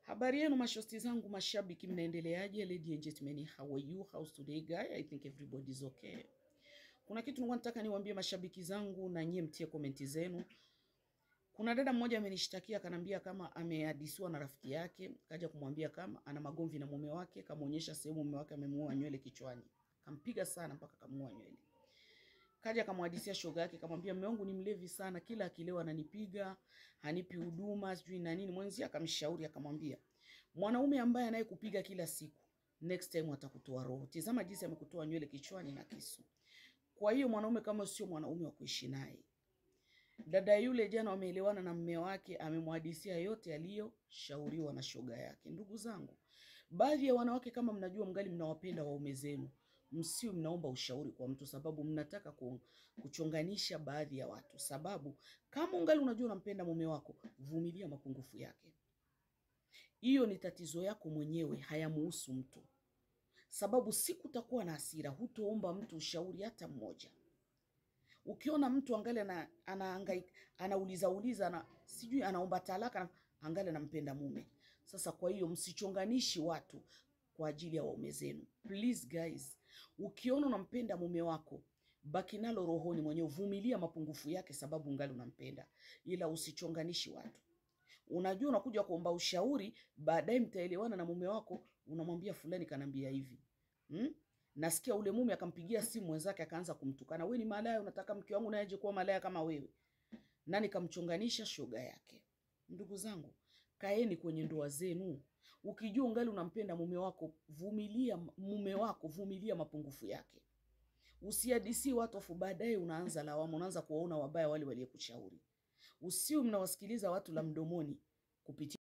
Habari yenu mashosti zangu, mashabiki, mnaendeleaje? Ladies and gentlemen, how are you? How's today guy? I think everybody's okay. Kuna kitu nataka niwaambie mashabiki zangu na nyie mtie komenti zenu. Kuna dada mmoja amenishtakia akanambia kama amehadisiwa na rafiki yake, kaja kumwambia kama ana magomvi na mume wake, kamuonyesha sehemu mume wake amemuoa nywele kichwani. Kampiga sana mpaka kamuoa nywele. Kaja kamhadisia shoga yake, kamwambia mume wangu ni mlevi sana, kila akilewa ananipiga, hanipi huduma, sijui na nini. Mwenzi akamshauri akamwambia, mwanaume ambaye anayekupiga kila siku, next time atakutoa roho. Tazama jinsi amekutoa nywele kichwani na kisu. Kwa hiyo mwanaume kama sio mwanaume wa kuishi naye. Dada yule jana wameelewana na mume wake, amemhadisia yote aliyoshauriwa na shoga yake. Ndugu zangu, baadhi ya wanawake kama mnajua mngali mnawapenda waume zenu, msio mnaomba ushauri kwa mtu, sababu mnataka kuchonganisha baadhi ya watu. Sababu kama ungali unajua unampenda mume wako, vumilia mapungufu yake. Hiyo ni tatizo yako mwenyewe, hayamuhusu mtu. Sababu siku utakuwa na hasira, hutoomba mtu ushauri hata mmoja. Ukiona mtu angali anauliza sijui anaomba talaka, angali anampenda mume. Sasa kwa hiyo msichonganishi watu kwa ajili ya waume zenu. Please guys, ukiona unampenda mume wako, baki nalo rohoni mwenyewe, vumilia mapungufu yake sababu ungali unampenda. Ila usichonganishi watu. Unajua unakuja kuomba ushauri, baadaye mtaelewana na mume wako, unamwambia fulani kanambia hivi. Nasikia ule mume akampigia simu mwenzake akaanza kumtukana, wewe ni malaya, unataka mke wangu naye aje kuwa malaya kama wewe. Nani kamchonganisha? Shoga yake. Ndugu zangu, kaeni kwenye ndoa zenu. Ukijua ungali unampenda mume wako, vumilia mume wako, vumilia mapungufu yake. Usihadisi watu afu baadaye unaanza lawama, unaanza kuwaona wabaya wale waliokushauri. Usio mnawasikiliza watu la mdomoni kupitia